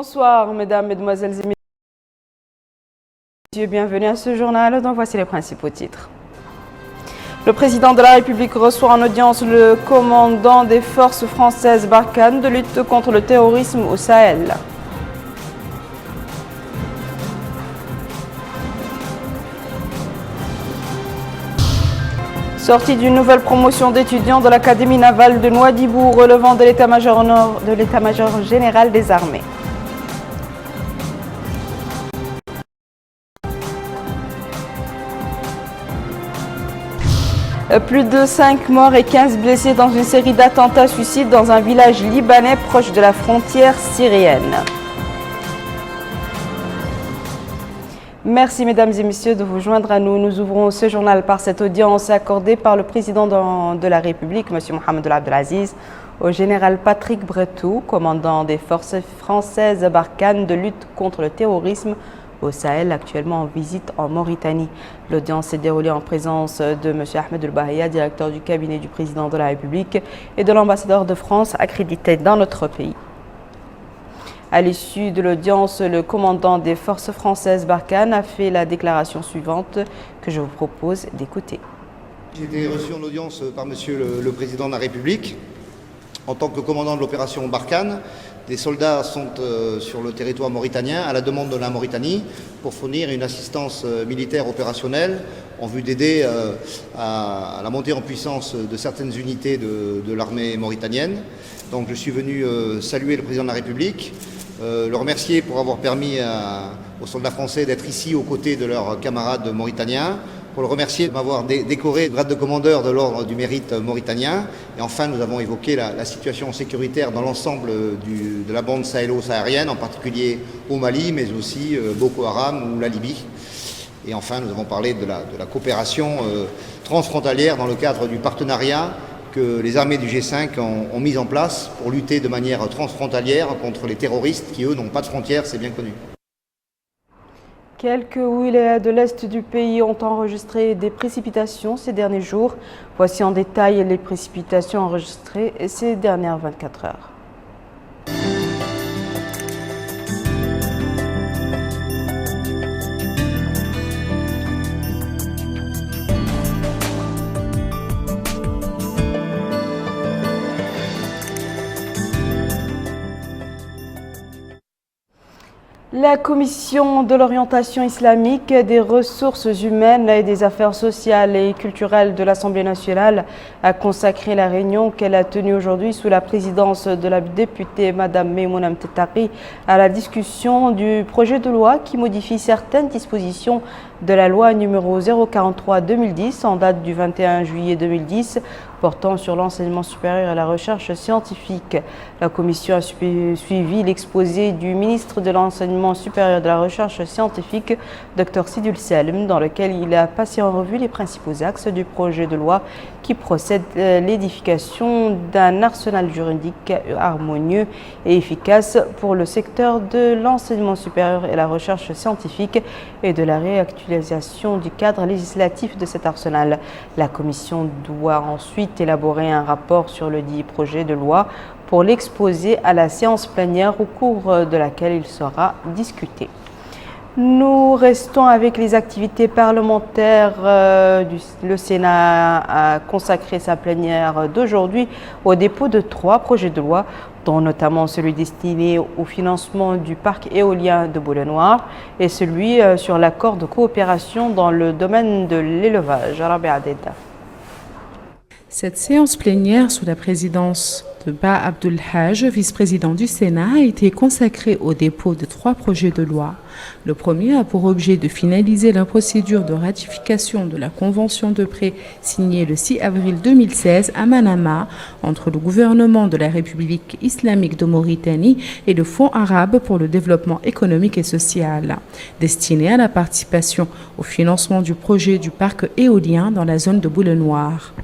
Bonsoir mesdames, mesdemoiselles et messieurs, bienvenue à ce journal. Donc voici les principaux titres. Le président de la République reçoit en audience le commandant des forces françaises Barkhane de lutte contre le terrorisme au Sahel. Sortie d'une nouvelle promotion d'étudiants de l'Académie navale de Nouadhibou relevant de l'état-major général des armées. Plus de 5 morts et 15 blessés dans une série d'attentats suicides dans un village libanais proche de la frontière syrienne. Merci mesdames et messieurs de vous joindre à nous. Nous ouvrons ce journal par cette audience accordée par le président de la République, M. Mohamed Abdelaziz, au général Patrick Bretou, commandant des forces françaises Barkhane de lutte contre le terrorisme au Sahel, actuellement en visite en Mauritanie. L'audience s'est déroulée en présence de M. Ahmed El-Bahia, directeur du cabinet du président de la République, et de l'ambassadeur de France accrédité dans notre pays. À l'issue de l'audience, le commandant des forces françaises Barkhane a fait la déclaration suivante que je vous propose d'écouter. J'ai été reçu en audience par Monsieur le Président de la République. En tant que commandant de l'opération Barkhane, des soldats sont sur le territoire mauritanien à la demande de la Mauritanie pour fournir une assistance militaire opérationnelle en vue d'aider à la montée en puissance de certaines unités de l'armée mauritanienne. Donc je suis venu saluer le Président de la République, le remercier pour avoir permis aux soldats français d'être ici aux côtés de leurs camarades mauritaniens, pour le remercier de m'avoir décoré de grade de commandeur de l'ordre du mérite mauritanien. Et enfin, nous avons évoqué la situation sécuritaire dans l'ensemble de la bande sahélo-saharienne, en particulier au Mali, mais aussi Boko Haram ou la Libye. Et enfin, nous avons parlé de la coopération transfrontalière dans le cadre du partenariat que les armées du G5 ont mis en place pour lutter de manière transfrontalière contre les terroristes qui, eux, n'ont pas de frontières, c'est bien connu. Quelques wilayas de l'est du pays ont enregistré des précipitations ces derniers jours. Voici en détail les précipitations enregistrées ces dernières 24 heures. La Commission de l'orientation islamique, des ressources humaines et des affaires sociales et culturelles de l'Assemblée nationale a consacré la réunion qu'elle a tenue aujourd'hui sous la présidence de la députée Mme Maïmouna Mtettari à la discussion du projet de loi qui modifie certaines dispositions de la loi numéro 043/2010 en date du 21 juillet 2010 portant sur l'enseignement supérieur et la recherche scientifique. La commission a suivi l'exposé du ministre de l'enseignement supérieur et de la recherche scientifique, Dr Sidul Salem, dans lequel il a passé en revue les principaux axes du projet de loi qui procède à l'édification d'un arsenal juridique harmonieux et efficace pour le secteur de l'enseignement supérieur et la recherche scientifique et de la réactualisation du cadre législatif de cet arsenal. La commission doit ensuite élaborer un rapport sur le dit projet de loi pour l'exposer à la séance plénière au cours de laquelle il sera discuté. Nous restons avec les activités parlementaires. Le Sénat a consacré sa plénière d'aujourd'hui au dépôt de 3 projets de loi, dont notamment celui destiné au financement du parc éolien de Boulenoir et celui sur l'accord de coopération dans le domaine de l'élevage. Cette séance plénière sous la présidence de Ba Abdul Haj, vice-président du Sénat, a été consacrée au dépôt de 3 projets de loi. Le premier a pour objet de finaliser la procédure de ratification de la convention de prêt signée le 6 avril 2016 à Manama entre le gouvernement de la République islamique de Mauritanie et le Fonds arabe pour le développement économique et social, destiné à la participation au financement du projet du parc éolien dans la zone de Boulenoir.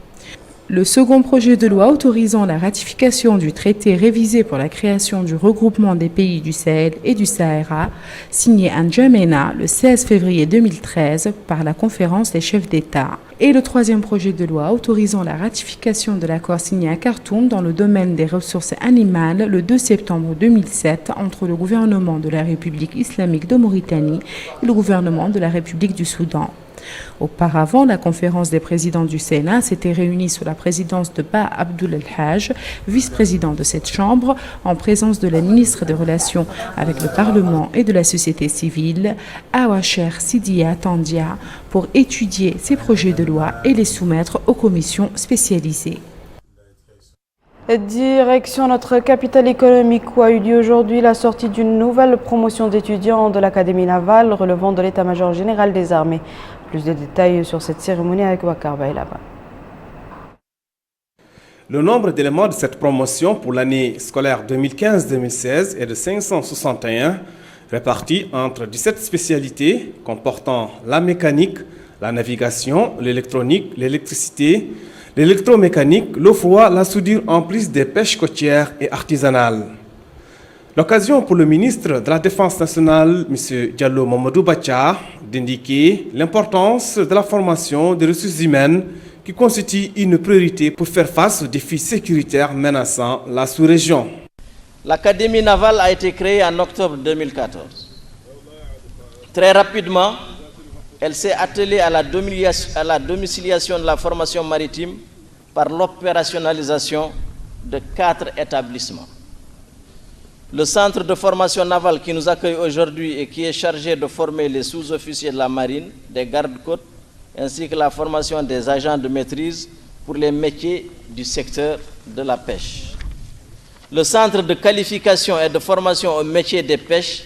Le second projet de loi autorisant la ratification du traité révisé pour la création du regroupement des pays du Sahel et du Sahara, signé à N'Djamena le 16 février 2013 par la conférence des chefs d'État. Et le troisième projet de loi autorisant la ratification de l'accord signé à Khartoum dans le domaine des ressources animales le 2 septembre 2007 entre le gouvernement de la République islamique de Mauritanie et le gouvernement de la République du Soudan. Auparavant, la conférence des présidents du Sénat s'était réunie sous la présidence de Ba Abdul El-Haj, vice-président de cette chambre, en présence de la ministre des Relations avec le Parlement et de la société civile, Awacher Sidia Tandia, pour étudier ces projets de loi et les soumettre aux commissions spécialisées. Direction notre capitale économique où a eu lieu aujourd'hui la sortie d'une nouvelle promotion d'étudiants de l'Académie navale relevant de l'état-major général des armées. Plus de détails sur cette cérémonie avec Wakar Bailaba. Le nombre d'éléments de cette promotion pour l'année scolaire 2015-2016 est de 561, répartis entre 17 spécialités comportant la mécanique, la navigation, l'électronique, l'électricité, l'électromécanique, l'eau froide, la soudure en plus des pêches côtières et artisanales. L'occasion pour le ministre de la Défense nationale, M. Diallo Mamadou Bacha, d'indiquer l'importance de la formation des ressources humaines qui constitue une priorité pour faire face aux défis sécuritaires menaçant la sous-région. L'Académie navale a été créée en octobre 2014. Très rapidement, elle s'est attelée à la domiciliation de la formation maritime par l'opérationnalisation de 4 établissements. Le centre de formation navale qui nous accueille aujourd'hui et qui est chargé de former les sous-officiers de la marine, des gardes-côtes, ainsi que la formation des agents de maîtrise pour les métiers du secteur de la pêche. Le centre de qualification et de formation au métier des pêches,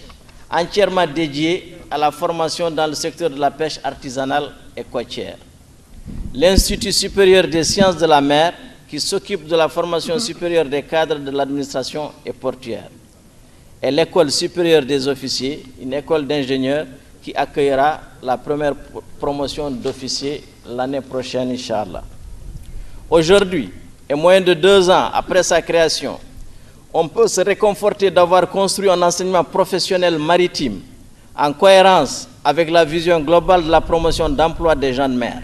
entièrement dédié à la formation dans le secteur de la pêche artisanale et côtière. L'Institut supérieur des sciences de la mer, qui s'occupe de la formation supérieure des cadres de l'administration et portuaire. Et l'École supérieure des officiers, une école d'ingénieurs qui accueillera la première promotion d'officiers l'année prochaine, Inch'Allah. Aujourd'hui, et moins de 2 ans après sa création, on peut se réconforter d'avoir construit un enseignement professionnel maritime en cohérence avec la vision globale de la promotion d'emploi des gens de mer,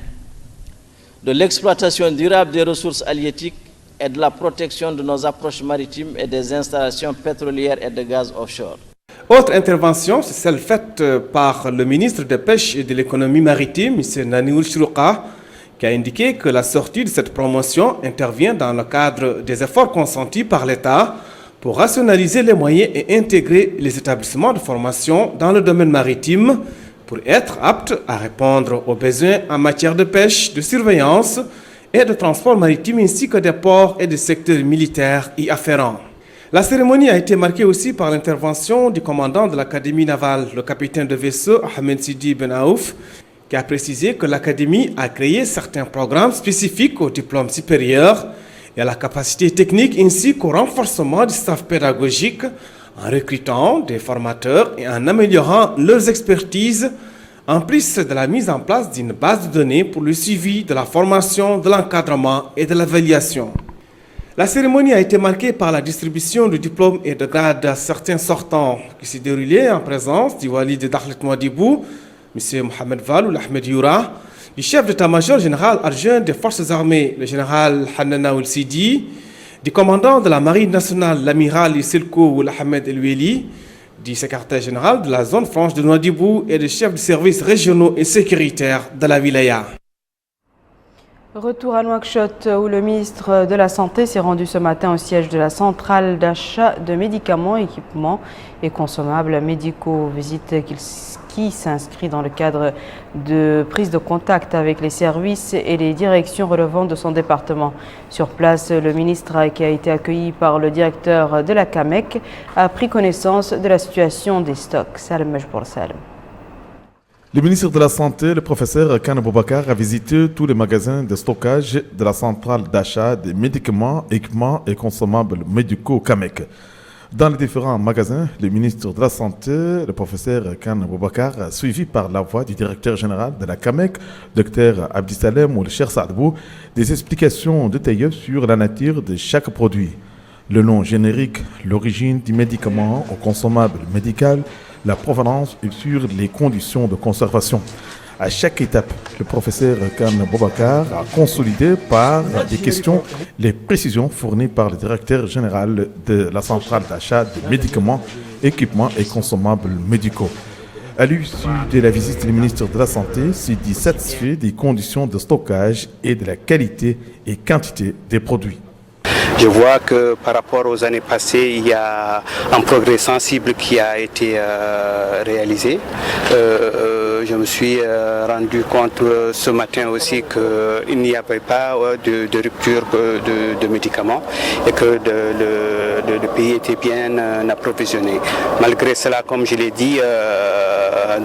de l'exploitation durable des ressources halieutiques et de la protection de nos approches maritimes et des installations pétrolières et de gaz offshore. Autre intervention, c'est celle faite par le ministre des Pêches et de l'économie maritime, M. Naniul Chourouka, qui a indiqué que la sortie de cette promotion intervient dans le cadre des efforts consentis par l'État pour rationaliser les moyens et intégrer les établissements de formation dans le domaine maritime pour être aptes à répondre aux besoins en matière de pêche, de surveillance et de transport maritime ainsi que des ports et des secteurs militaires y afférents. La cérémonie a été marquée aussi par l'intervention du commandant de l'Académie navale, le capitaine de vaisseau Ahmed Sidi Ben Aouf, qui a précisé que l'Académie a créé certains programmes spécifiques au diplôme supérieur et à la capacité technique ainsi qu'au renforcement du staff pédagogique en recrutant des formateurs et en améliorant leurs expertises, en plus de la mise en place d'une base de données pour le suivi de la formation, de l'encadrement et de l'évaluation. La cérémonie a été marquée par la distribution de diplômes et de grades à certains sortants qui s'est déroulée en présence du Wali de Dakhlet Mouadibou, M. Mohamed Val Ahmed Youra, du chef d'état-major général adjoint des forces armées, le général Hanana Ould Sidi, du commandant de la marine nationale, l'amiral Isselko Ahmed El-Weli, du secrétaire général de la zone franche de Nouadhibou et des chefs de services régionaux et sécuritaires de la wilaya. Retour à Nouakchott où le ministre de la Santé s'est rendu ce matin au siège de la centrale d'achat de médicaments, équipements et consommables médicaux. Visite qui s'inscrit dans le cadre de prise de contact avec les services et les directions relevant de son département. Sur place, le ministre, qui a été accueilli par le directeur de la CAMEC, a pris connaissance de la situation des stocks. Salem Majbour Salem. Le ministre de la Santé, le professeur Khan Boubacar, a visité tous les magasins de stockage de la centrale d'achat des médicaments, équipements et consommables médicaux CAMEC. Dans les différents magasins, le ministre de la Santé, le professeur Kane Boubacar, suivi par la voix du directeur général de la CAMEC, Dr Abdisalem Oulcher Saadbou, des explications détaillées sur la nature de chaque produit. Le nom générique, l'origine du médicament au consommable médical, la provenance et sur les conditions de conservation. À chaque étape, le professeur Kane Boubacar a consolidé par des questions les précisions fournies par le directeur général de la centrale d'achat de médicaments, équipements et consommables médicaux. À l'issue de la visite, le ministre de la Santé s'est dit satisfait des conditions de stockage et de la qualité et quantité des produits. Je vois que par rapport aux années passées, il y a un progrès sensible qui a été réalisé. Je me suis rendu compte ce matin aussi qu'il n'y avait pas de rupture de médicaments et que le pays était bien approvisionné. Malgré cela, comme je l'ai dit,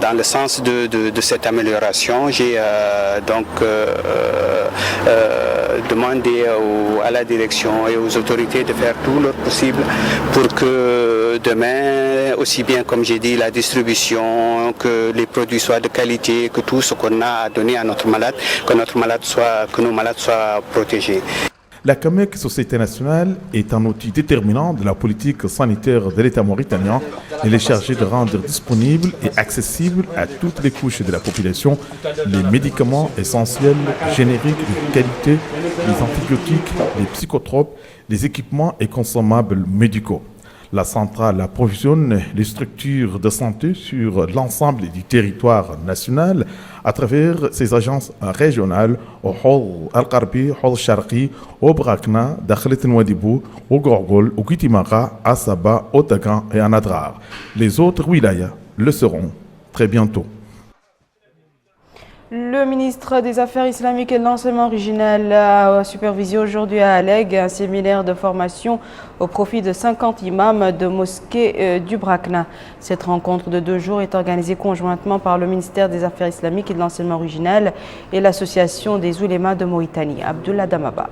dans le sens de cette amélioration, j'ai donc demandé à la direction et aux autorités de faire tout leur possible pour que demain, aussi bien comme j'ai dit, la distribution, que les produits soient de qualité, que tout ce qu'on a à donner à notre malade, que nos malades soient protégés. La CAMEC, Société nationale, est un outil déterminant de la politique sanitaire de l'État mauritanien. Elle est chargée de rendre disponibles et accessibles à toutes les couches de la population les médicaments essentiels, génériques de qualité, les antibiotiques, les psychotropes, les équipements et consommables médicaux. La centrale approvisionne les structures de santé sur l'ensemble du territoire national à travers ses agences régionales au Hol Al-Qarbi, Hol Sharqi, au Brakna, Dakhlet Nouadhibou, au Gorgol, au Kitimara, à Saba, au Tagan et à Nadrar. Les autres wilayas le seront très bientôt. Le ministre des Affaires islamiques et de l'enseignement originel a supervisé aujourd'hui à Alleg un séminaire de formation au profit de 50 imams de mosquées du Brakna. Cette rencontre de 2 jours est organisée conjointement par le ministère des Affaires islamiques et de l'enseignement originel et l'association des oulémas de Mauritanie. Abdullah Damaba.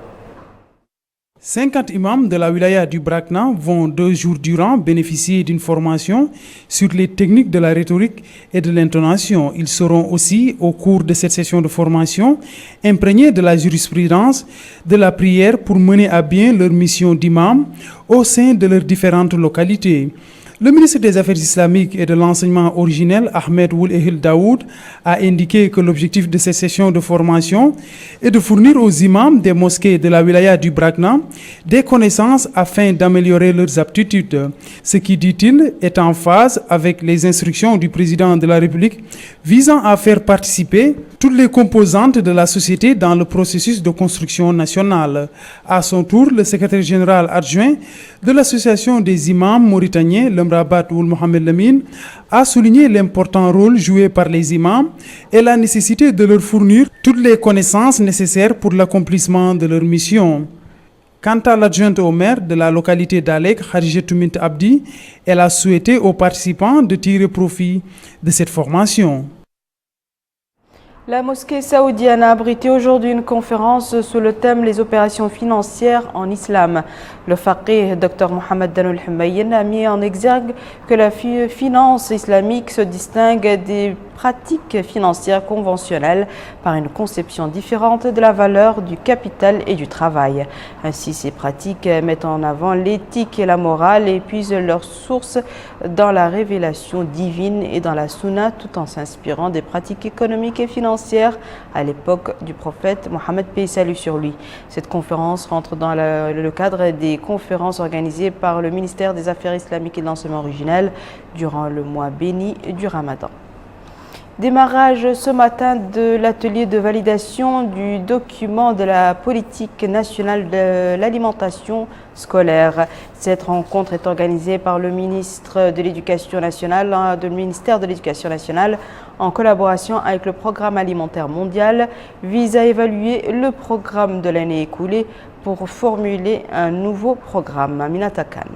50 imams de la wilaya du Brakna vont 2 jours durant bénéficier d'une formation sur les techniques de la rhétorique et de l'intonation. Ils seront aussi, au cours de cette session de formation, imprégnés de la jurisprudence de la prière pour mener à bien leur mission d'imam au sein de leurs différentes localités. Le ministre des Affaires islamiques et de l'enseignement originel, Ahmed Ould Ehil Daoud, a indiqué que l'objectif de cette session de formation est de fournir aux imams des mosquées de la wilaya du Brakna des connaissances afin d'améliorer leurs aptitudes. Ce qui, dit-il, est en phase avec les instructions du président de la République visant à faire participer toutes les composantes de la société dans le processus de construction nationale. À son tour, le secrétaire général adjoint de l'association des imams mauritaniens, l'Amrabat Ould Mohamed Lamine, a souligné l'important rôle joué par les imams et la nécessité de leur fournir toutes les connaissances nécessaires pour l'accomplissement de leur mission. Quant à l'adjointe au maire de la localité d'Alleg, Khadijatou Mint Abdi, elle a souhaité aux participants de tirer profit de cette formation. La mosquée saoudienne a abrité aujourd'hui une conférence sous le thème « Les opérations financières en islam ». Le faqih Dr Mohamed Danoul Hemmayen a mis en exergue que la finance islamique se distingue des pratiques financières conventionnelles par une conception différente de la valeur du capital et du travail. Ainsi, ces pratiques mettent en avant l'éthique et la morale et puisent leur source dans la révélation divine et dans la sunna tout en s'inspirant des pratiques économiques et financières à l'époque du prophète Mohammed paix et salut sur lui. Cette conférence rentre dans le cadre des conférences organisées par le ministère des Affaires islamiques et de l'enseignement originel durant le mois béni du Ramadan. Démarrage ce matin de l'atelier de validation du document de la politique nationale de l'alimentation scolaire. Cette rencontre est organisée par le ministre de l'Éducation nationale, le ministère de l'Éducation nationale, en collaboration avec le Programme alimentaire mondial, vise à évaluer le programme de l'année écoulée pour formuler un nouveau programme. Aminata Khan.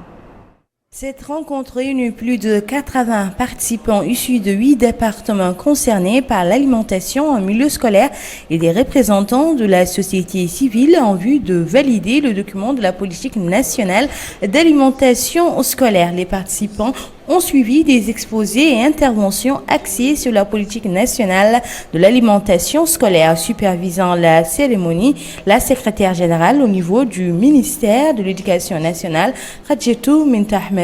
Cette rencontre réunit plus de 80 participants issus de 8 départements concernés par l'alimentation en milieu scolaire et des représentants de la société civile en vue de valider le document de la politique nationale d'alimentation scolaire. Les participants ont suivi des exposés et interventions axées sur la politique nationale de l'alimentation scolaire. Supervisant la cérémonie, la secrétaire générale au niveau du ministère de l'Éducation nationale, Khadjetou Mint Ahmed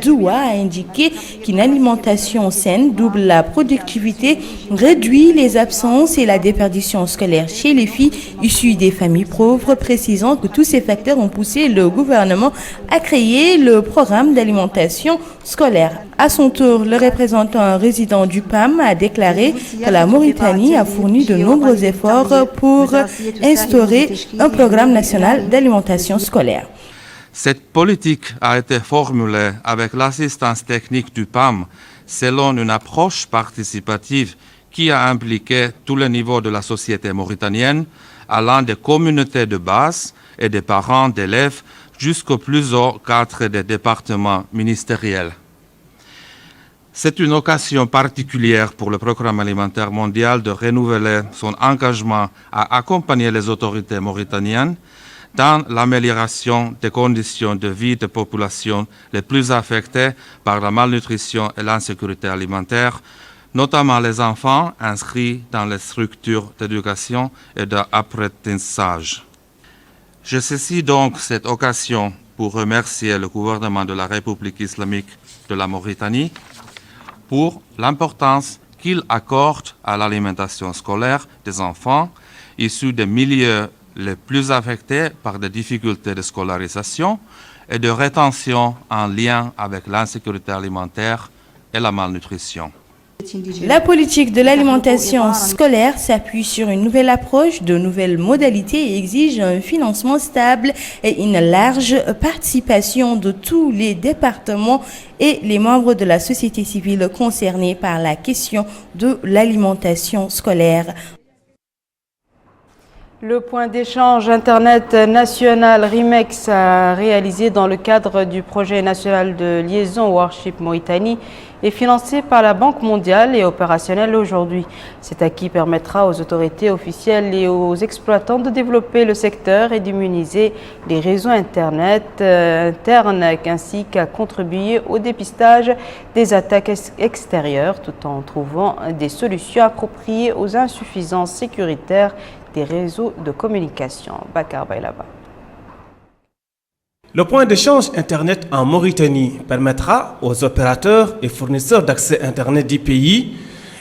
Doua, a indiqué qu'une alimentation saine double la productivité, réduit les absences et la déperdition scolaire chez les filles issues des familles pauvres, précisant que tous ces facteurs ont poussé le gouvernement à créer le programme d'alimentation scolaire. À son tour, le représentant résident du PAM a déclaré que la Mauritanie a fourni de nombreux efforts pour instaurer un programme national d'alimentation scolaire. Cette politique a été formulée avec l'assistance technique du PAM selon une approche participative qui a impliqué tous les niveaux de la société mauritanienne, allant des communautés de base et des parents d'élèves jusqu'au plus haut cadre des départements ministériels. C'est une occasion particulière pour le Programme alimentaire mondial de renouveler son engagement à accompagner les autorités mauritaniennes dans l'amélioration des conditions de vie des populations les plus affectées par la malnutrition et l'insécurité alimentaire, notamment les enfants inscrits dans les structures d'éducation et d'apprentissage. Je saisis donc cette occasion pour remercier le gouvernement de la République islamique de la Mauritanie pour l'importance qu'il accorde à l'alimentation scolaire des enfants issus des milieux les plus affectés par des difficultés de scolarisation et de rétention en lien avec l'insécurité alimentaire et la malnutrition. La politique de l'alimentation scolaire s'appuie sur une nouvelle approche, de nouvelles modalités et exige un financement stable et une large participation de tous les départements et les membres de la société civile concernés par la question de l'alimentation scolaire. Le point d'échange Internet national RIMEX réalisé dans le cadre du projet national de liaison Worship Mauritanie est financé par la Banque mondiale et opérationnel aujourd'hui. Cet acquis permettra aux autorités officielles et aux exploitants de développer le secteur et d'immuniser les réseaux Internet internes ainsi qu'à contribuer au dépistage des attaques extérieures tout en trouvant des solutions appropriées aux insuffisances sécuritaires des réseaux de communication. Bakar Bailaba. Le point d'échange Internet en Mauritanie permettra aux opérateurs et fournisseurs d'accès Internet du pays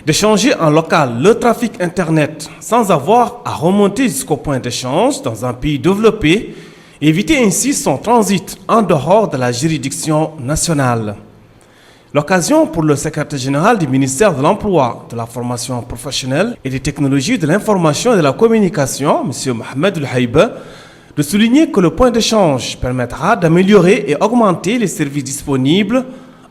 d'échanger en local le trafic Internet sans avoir à remonter jusqu'au point d'échange dans un pays développé et éviter ainsi son transit en dehors de la juridiction nationale. L'occasion pour le secrétaire général du ministère de l'Emploi, de la formation professionnelle et des technologies de l'information et de la communication, M. Mohamed El-Haïba, de souligner que le point d'échange permettra d'améliorer et augmenter les services disponibles,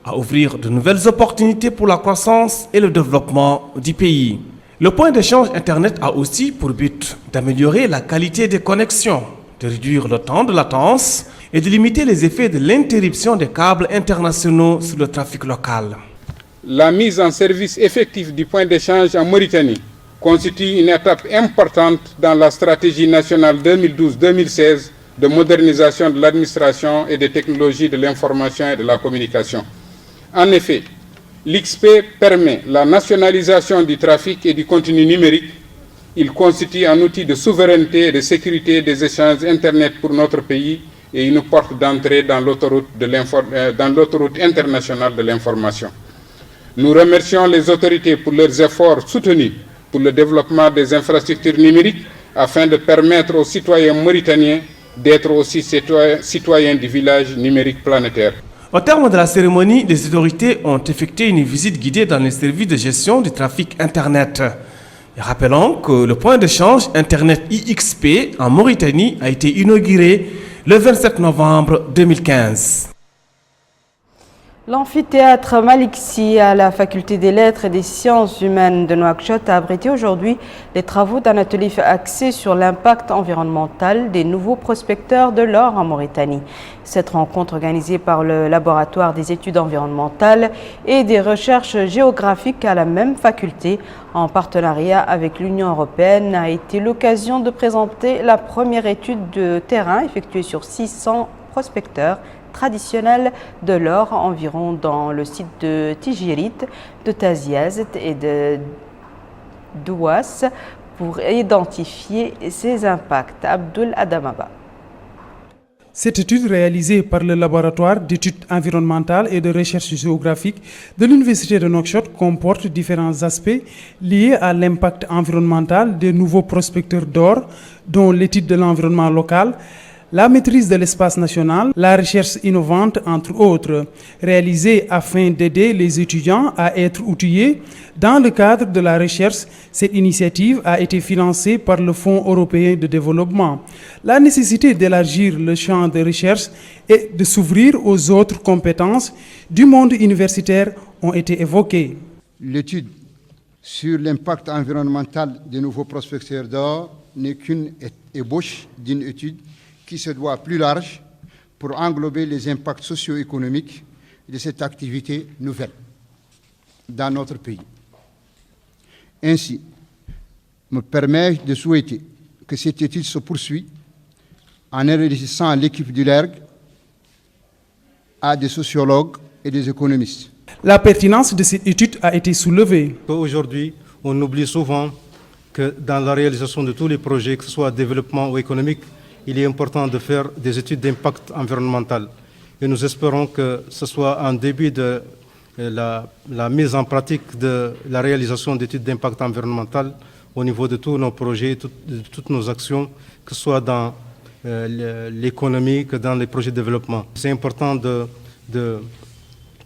à ouvrir de nouvelles opportunités pour la croissance et le développement du pays. Le point d'échange Internet a aussi pour but d'améliorer la qualité des connexions, de réduire le temps de latence et de limiter les effets de l'interruption des câbles internationaux sur le trafic local. La mise en service effectif du point d'échange en Mauritanie constitue une étape importante dans la stratégie nationale 2012-2016 de modernisation de l'administration et des technologies de l'information et de la communication. En effet, l'XP permet la nationalisation du trafic et du contenu numérique. Il constitue un outil de souveraineté et de sécurité des échanges Internet pour notre pays et une porte d'entrée dans l'autoroute internationale de l'information. Nous remercions les autorités pour leurs efforts soutenus pour le développement des infrastructures numériques afin de permettre aux citoyens mauritaniens d'être aussi citoyens du village numérique planétaire. Au terme de la cérémonie, les autorités ont effectué une visite guidée dans les services de gestion du trafic Internet. Et rappelons que le point d'échange Internet IXP en Mauritanie a été inauguré le 27 novembre 2015. L'amphithéâtre Maliksi à la faculté des lettres et des sciences humaines de Nouakchott a abrité aujourd'hui les travaux d'un atelier axé sur l'impact environnemental des nouveaux prospecteurs de l'or en Mauritanie. Cette rencontre organisée par le laboratoire des études environnementales et des recherches géographiques à la même faculté en partenariat avec l'Union européenne a été l'occasion de présenter la première étude de terrain effectuée sur 600 prospecteurs traditionnels de l'or environ dans le site de Tijirit, de Taziazet et de Douas pour identifier ses impacts. Abdul Adamaba. Cette étude réalisée par le laboratoire d'études environnementales et de recherche géographique de l'Université de Nouakchott comporte différents aspects liés à l'impact environnemental des nouveaux prospecteurs d'or, dont l'étude de l'environnement local, la maîtrise de l'espace national, la recherche innovante, entre autres, réalisée afin d'aider les étudiants à être outillés. Dans le cadre de la recherche, cette initiative a été financée par le Fonds européen de développement. La nécessité d'élargir le champ de recherche et de s'ouvrir aux autres compétences du monde universitaire ont été évoquées. L'étude sur l'impact environnemental des nouveaux prospecteurs d'or n'est qu'une ébauche d'une étude qui se doit plus large pour englober les impacts socio-économiques de cette activité nouvelle dans notre pays. Ainsi, me permet de souhaiter que cette étude se poursuive en enrichissant l'équipe du LERG à des sociologues et des économistes. La pertinence de cette étude a été soulevée. Aujourd'hui, on oublie souvent que dans la réalisation de tous les projets, que ce soit développement ou économique, il est important de faire des études d'impact environnemental. Et nous espérons que ce soit un début de la mise en pratique de la réalisation d'études d'impact environnemental au niveau de tous nos projets, de toutes nos actions, que ce soit dans l'économie que dans les projets de développement. C'est important de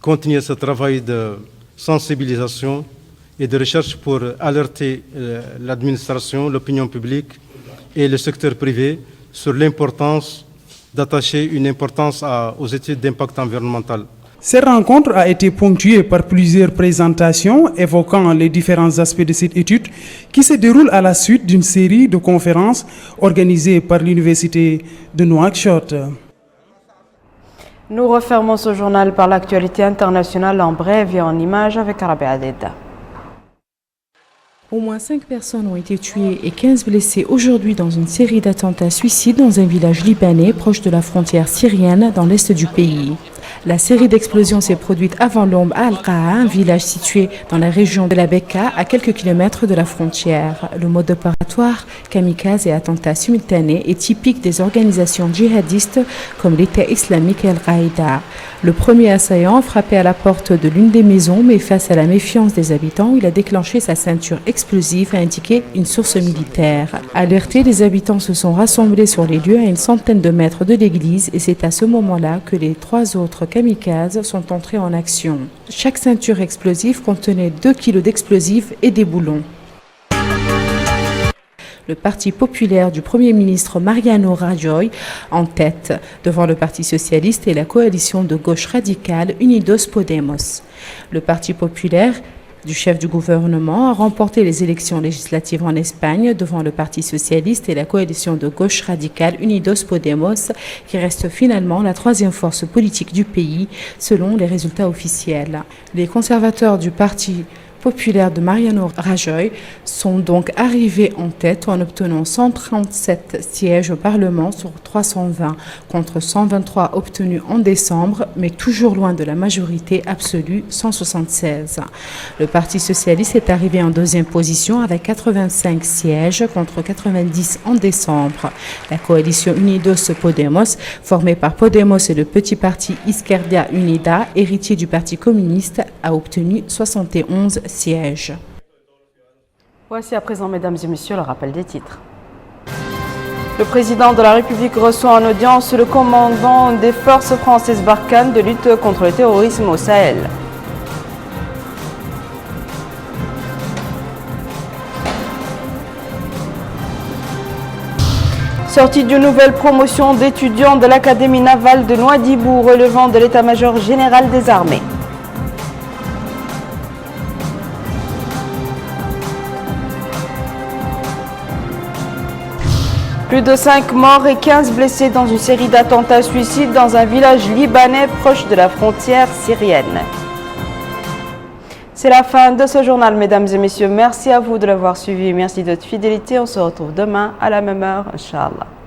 continuer ce travail de sensibilisation et de recherche pour alerter l'administration, l'opinion publique et le secteur privé sur l'importance d'attacher une importance aux études d'impact environnemental. Cette rencontre a été ponctuée par plusieurs présentations évoquant les différents aspects de cette étude qui se déroule à la suite d'une série de conférences organisées par l'Université de Nouakchott. Nous refermons ce journal par l'actualité internationale en bref et en images avec Rabia Adeda. Au moins 5 personnes ont été tuées et 15 blessées aujourd'hui dans une série d'attentats suicides dans un village libanais proche de la frontière syrienne dans l'est du pays. La série d'explosions s'est produite avant l'ombre à Al-Qa'a, un village situé dans la région de la Beka, à quelques kilomètres de la frontière. Le mode opératoire, kamikaze et attentats simultanés, est typique des organisations djihadistes comme l'État islamique et Al-Qaïda. Le premier assaillant frappait à la porte de l'une des maisons, mais face à la méfiance des habitants, il a déclenché sa ceinture explosive, a indiqué une source militaire. Alertés, les habitants se sont rassemblés sur les lieux à une centaine de mètres de l'église et c'est à ce moment-là que les 3 autres kamikazes sont entrés en action. Chaque ceinture explosive contenait 2 kilos d'explosifs et des boulons. Le Parti populaire du Premier ministre Mariano Rajoy en tête devant le Parti socialiste et la coalition de gauche radicale Unidos Podemos. Le Parti populaire du chef du gouvernement a remporté les élections législatives en Espagne devant le Parti socialiste et la coalition de gauche radicale Unidos Podemos, qui reste finalement la 3e force politique du pays selon les résultats officiels. Les conservateurs du Parti populaire de Mariano Rajoy sont donc arrivés en tête en obtenant 137 sièges au Parlement sur 320 contre 123 obtenus en décembre, mais toujours loin de la majorité absolue, 176. Le Parti socialiste est arrivé en 2e position avec 85 sièges contre 90 en décembre. La coalition Unidos Podemos, formée par Podemos et le petit parti Izquierda Unida, héritier du Parti communiste, a obtenu 71 sièges. Voici à présent, mesdames et messieurs, le rappel des titres. Le président de la République reçoit en audience le commandant des forces françaises Barkhane de lutte contre le terrorisme au Sahel. Sortie d'une nouvelle promotion d'étudiants de l'Académie navale de Nouadhibou relevant de l'état-major général des armées. Plus de 5 morts et 15 blessés dans une série d'attentats suicides dans un village libanais proche de la frontière syrienne. C'est la fin de ce journal, mesdames et messieurs. Merci à vous de l'avoir suivi. Merci de votre fidélité. On se retrouve demain à la même heure, Inch'Allah.